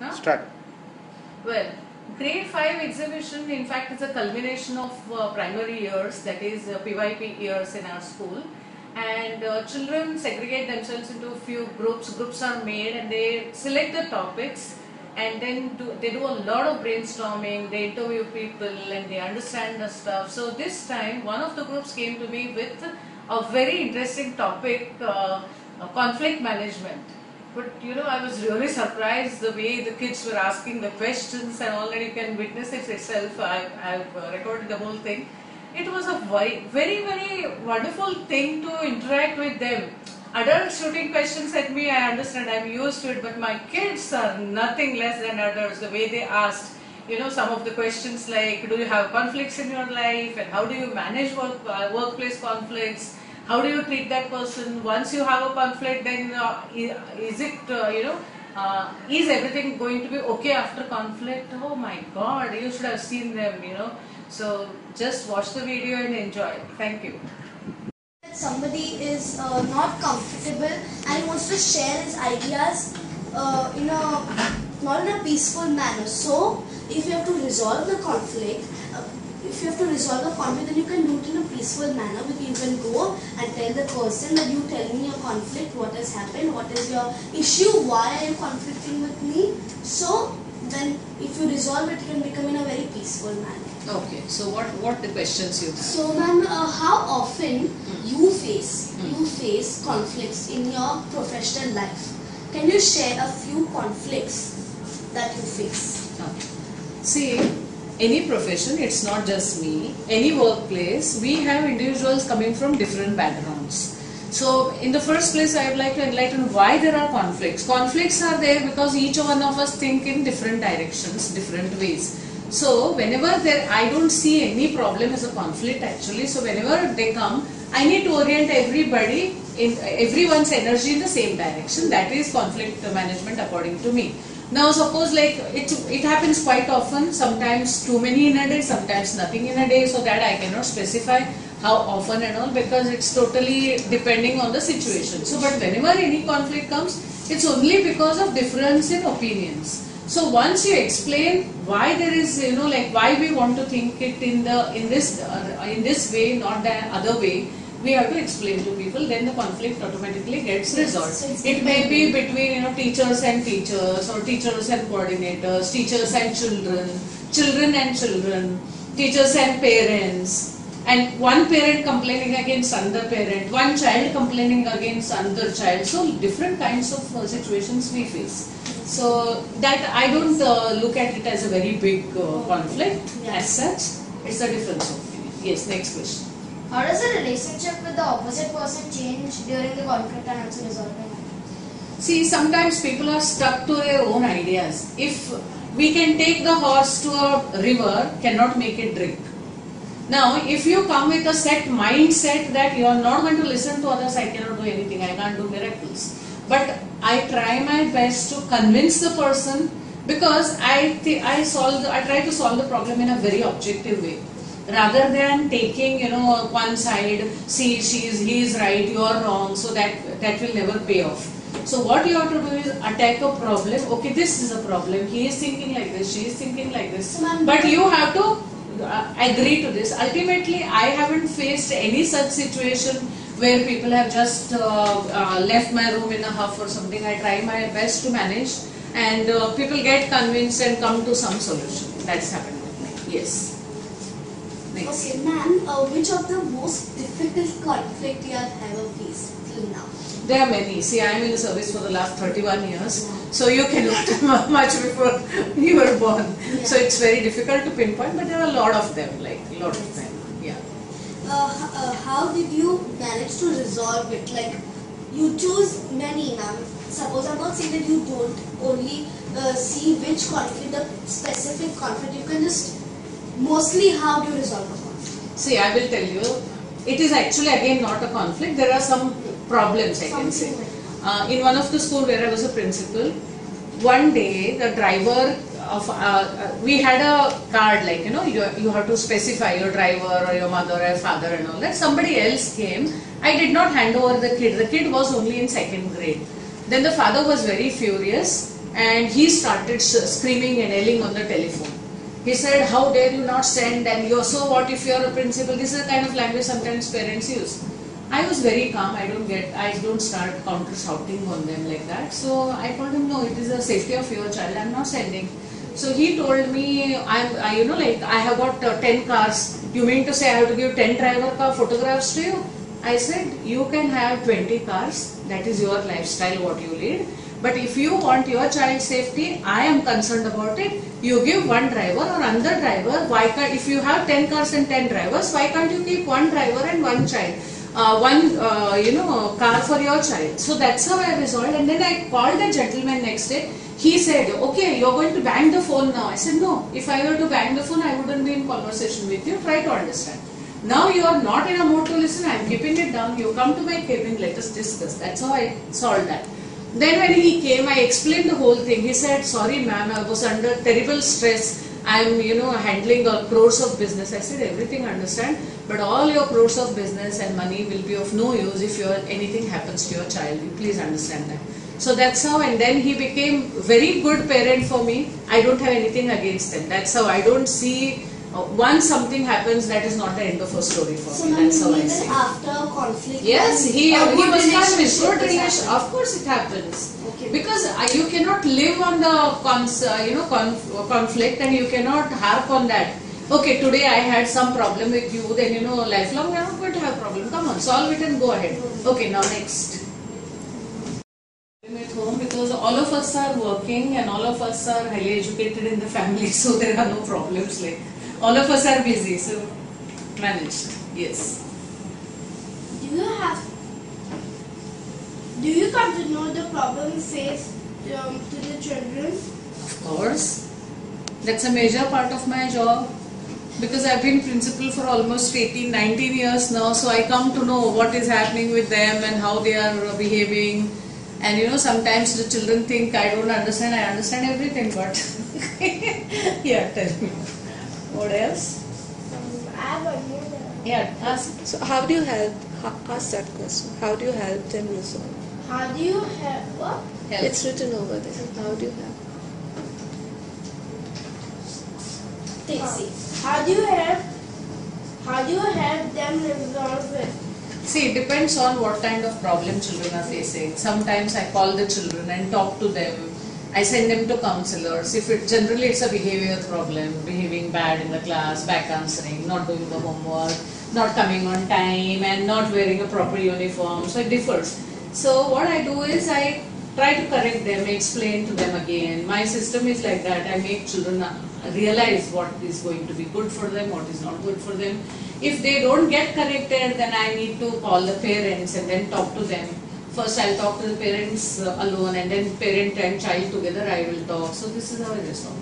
Huh? Start. Well, grade 5 exhibition in fact is a culmination of primary years, that is PYP years in our school, and children segregate themselves into a few groups. Groups are made and they select the topics, and then they do a lot of brainstorming, they interview people and they understand the stuff. So this time one of the groups came to me with a very interesting topic, conflict management. But I was really surprised the way the kids were asking the questions and all that. You can witness it yourself. I've recorded the whole thing. It was a very, very wonderful thing to interact with them. Adults shooting questions at me, I understand, I'm used to it, but my kids are nothing less than adults. The way they asked, some of the questions like, do you have conflicts in your life and how do you manage workplace conflicts? How do you treat that person? Once you have a conflict, then is it, is everything going to be okay after conflict? Oh my God, you should have seen them, So just watch the video and enjoy. Thank you. Somebody is not comfortable and he wants to share his ideas not in a peaceful manner. So if you have to resolve the conflict, then you can do it in a peaceful manner. You can go and tell the person that you tell me your conflict, what has happened, what is your issue, why are you conflicting with me. So then if you resolve it, it can become in a very peaceful manner. Okay, so what the questions you have? So ma'am, how often you face conflicts in your professional life? Can you share a few conflicts that you face? Okay. See, any profession, it's not just me, any workplace, we have individuals coming from different backgrounds. So in the first place, I would like to enlighten why there are conflicts. Conflicts are there because each one of us think in different directions, different ways. So whenever I don't see any problem as a conflict actually. So whenever they come, I need to orient everybody in everyone's energy in the same direction. That is conflict management according to me. Now suppose like it happens quite often, sometimes too many in a day, sometimes nothing in a day, so that I cannot specify how often and all, because it's totally depending on the situation. So but whenever any conflict comes, it's only because of difference in opinions. So once you explain why there is, like why we want to think it in this way, not the other way, we have to explain to people, then the conflict automatically gets resolved. It may be between teachers and teachers, or teachers and coordinators, teachers and children, children and children, teachers and parents, and one parent complaining against another parent, one child complaining against another child. So different kinds of situations we face. So that I don't look at it as a very big conflict as such. It's a difference of opinion. Yes, next question. How does the relationship with the opposite person change during the conflict and also resolving it? See, sometimes people are stuck to their own ideas. If we can take the horse to a river, cannot make it drink. Now, if you come with a set mindset that you are not going to listen to others, I cannot do anything, I can't do miracles. But I try my best to convince the person, because I try to solve the problem in a very objective way, rather than taking one side. See, he is right, you are wrong. So that will never pay off. So what you have to do is attack a problem. Okay, this is a problem. He is thinking like this. She is thinking like this. But you have to agree to this. Ultimately, I haven't faced any such situation where people have just left my room in a huff or something. I try my best to manage, and people get convinced and come to some solution. That's happened with me. Yes. Next. Okay, ma'am, which of the most difficult conflict you have ever faced till now? There are many. See, I am in the service for the last 31 years, so you cannot much before you were born. Yeah. So it's very difficult to pinpoint, but there are a lot of them, Yeah. How did you manage to resolve it? Like, you choose many, ma'am. Suppose I'm not saying that you don't only see which conflict, the specific conflict. You can just mostly how do you resolve a conflict? See, I will tell you, it is actually again not a conflict. There are some problems, I can say. In one of the school where I was a principal, one day the driver of we had a card, like you have to specify your driver or your mother or father and all that. Somebody else came. I did not hand over the kid. The kid was only in 2nd grade. Then the father was very furious and he started screaming and yelling on the telephone. He said, how dare you not send, and you're so what if you're a principal. This is the kind of language sometimes parents use. I was very calm. I don't start counter shouting on them like that. So I told him, no, it is the safety of your child, I'm not sending. So he told me, I have got 10 cars. You mean to say I have to give 10 driver car photographs to you? I said, you can have 20 cars. That is your lifestyle, what you lead. But if you want your child's safety, I am concerned about it. You give one driver or another driver. Why can't, if you have 10 cars and 10 drivers, why can't you keep one driver and one child? Car for your child. So that's how I resolved. And then I called the gentleman next day. He said, okay, you're going to bang the phone now. I said, no, if I were to bang the phone, I wouldn't be in conversation with you. Try to understand. Now you are not in a mood to listen. I'm keeping it down. You come to my cabin, let us discuss. That's how I solved that. Then when he came, I explained the whole thing. He said, sorry ma'am, I was under terrible stress. I'm, handling crores of business. I said, everything I understand, but all your crores of business and money will be of no use if anything happens to your child. You please understand that. So that's how, and then he became very good parent for me. I don't have anything against him. That's how I don't see, once something happens, that is not the end of a story for me. That's how I see. After conflict. Yes, he was fine with good relation. Happen. Of course it happens. Okay. Because you cannot live on the conflict, and you cannot harp on that. Okay, today I had some problem with you, then lifelong we are not going to have problem. Come on, solve it and go ahead. Okay, now next. At home, because all of us are working and all of us are highly educated in the family, so there are no problems. Like all of us are busy, so managed. Yes. Do you come to know the problem you face to the children? Of course. That's a major part of my job, because I've been principal for almost 18-19 years now, so I come to know what is happening with them and how they are behaving. And sometimes the children think I don't understand. I understand everything, but yeah, tell me. What else? I have one more. Yeah, ask. So how do you help? Ask that question. How do you help them resolve? How do you help? What? Help. It's written over there. How do you help? See. How do you help them resolve it? See, it depends on what kind of problem children are facing. Sometimes I call the children and talk to them. I send them to counselors. Generally it's a behavior problem, behaving bad in the class, back answering, not doing the homework, not coming on time, and not wearing a proper uniform. So it differs. So what I do is I try to correct them, explain to them again. My system is like that. I make children realize what is going to be good for them, what is not good for them. If they don't get corrected, then I need to call the parents and then talk to them. First I'll talk to the parents alone, and then parent and child together I will talk. So this is how I resolve.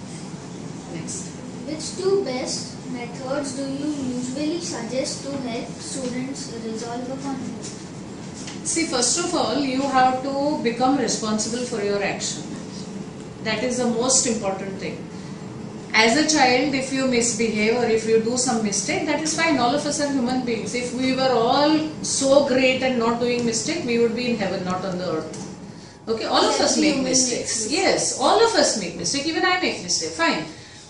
Next. Which two best methods do you usually suggest to help students resolve a conflict? See, first of all, you have to become responsible for your action. That is the most important thing. As a child, if you misbehave or if you do some mistake, that is fine. All of us are human beings. If we were all so great and not doing mistake, we would be in heaven, not on the earth. Okay, all of us make mistakes. Yes, all of us make mistakes. Even I make mistakes. Fine.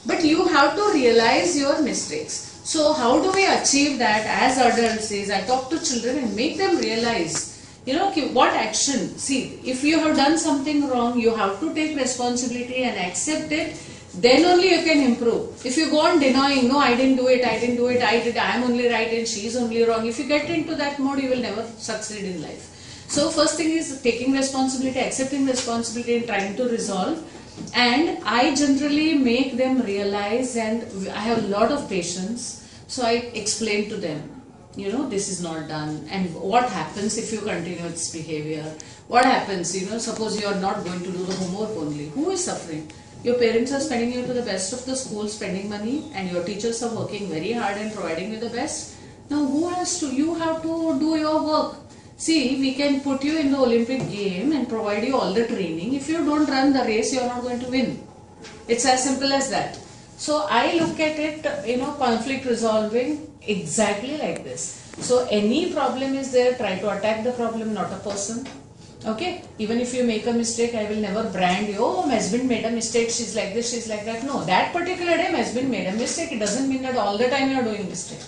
But you have to realize your mistakes. So how do we achieve that as adults is I talk to children and make them realize, what action. See, if you have done something wrong, you have to take responsibility and accept it. Then only you can improve. If you go on denying, no, I didn't do it, I am only right and she is only wrong. If you get into that mode, you will never succeed in life. So first thing is taking responsibility, accepting responsibility and trying to resolve. And I generally make them realize, and I have a lot of patience, so I explain to them, this is not done, and what happens if you continue this behavior. What happens, suppose you are not going to do the homework only. Who is suffering? Your parents are spending you to the best of the school, spending money, and your teachers are working very hard and providing you the best. Now who has to? You have to do your work. See, we can put you in the Olympic game and provide you all the training. If you don't run the race, you are not going to win. It's as simple as that. So I look at it, conflict resolving exactly like this. So any problem is there, try to attack the problem, not a person. Okay, even if you make a mistake, I will never brand you. Oh, Mesbin made a mistake. She's like this. She's like that. No, that particular day Mesbin made a mistake. It doesn't mean that all the time you are doing mistake.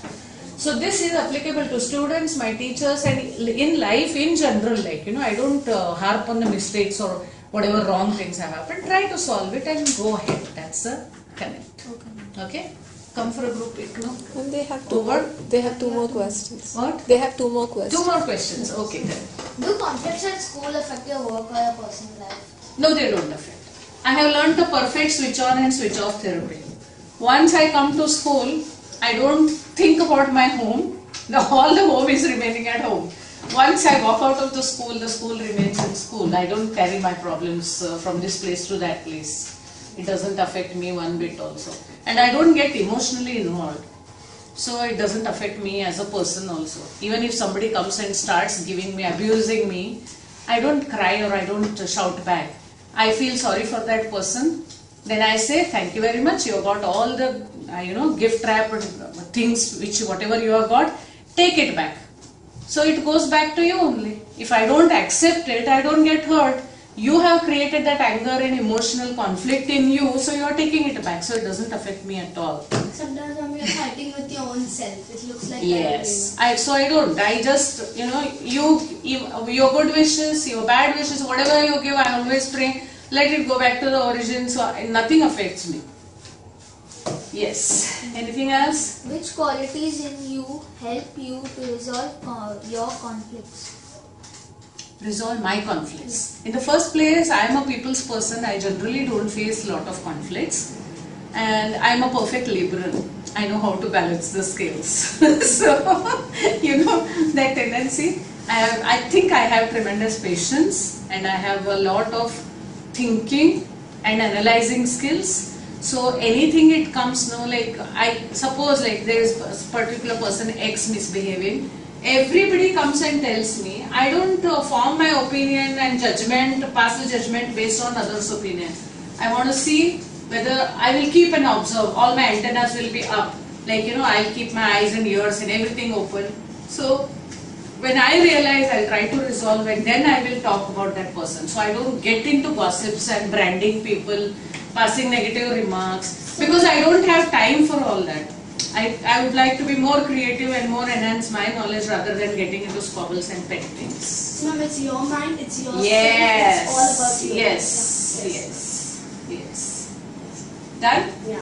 So this is applicable to students, my teachers, and in life in general. Like I don't harp on the mistakes or whatever wrong things have happened. Try to solve it and go ahead. That's the connect. Okay. Come for a group pic, no? And they have two more questions. What? They have two more questions. 2 more questions. Okay, then. Do conflicts at school affect your work or your personal life? No, they don't affect. I have learned the perfect switch on and switch off therapy. Once I come to school, I don't think about my home. All the home is remaining at home. Once I walk out of the school remains in school. I don't carry my problems from this place to that place. It doesn't affect me one bit also. And I don't get emotionally involved. So it doesn't affect me as a person also. Even if somebody comes and starts abusing me, I don't cry or I don't shout back. I feel sorry for that person. Then I say, thank you very much. You have got all the, gift wrapped things, whatever you have got, take it back. So it goes back to you only. If I don't accept it, I don't get hurt. You have created that anger and emotional conflict in you, so you are taking it back. So it doesn't affect me at all. Sometimes when you're fighting with your own self, it looks like Yes, I don't. I just, your good wishes, your bad wishes, whatever you give, I always pray, let it go back to the origin, so nothing affects me. Yes. Anything else? Which qualities in you help you to resolve your conflicts? Resolve my conflicts. In the first place, I am a people's person. I generally don't face a lot of conflicts. And I am a perfect liberal. I know how to balance the scales. So, that tendency. I think I have tremendous patience and I have a lot of thinking and analyzing skills. So anything it comes, like I suppose like there is a particular person X misbehaving. Everybody comes and tells me. I don't form my opinion and pass the judgment based on others' opinion. I want to see whether I will keep and observe. All my antennas will be up. Like, I'll keep my eyes and ears and everything open. So, when I realize, I'll try to resolve and then I will talk about that person. So, I don't get into gossips and branding people, passing negative remarks. Because I don't have time for all that. I would like to be more creative and more enhance my knowledge rather than getting into squabbles and pet things. Ma'am, it's your mind, it's your Yes. self, it's all about you. Yes. Yes. Yes. Done? Yeah.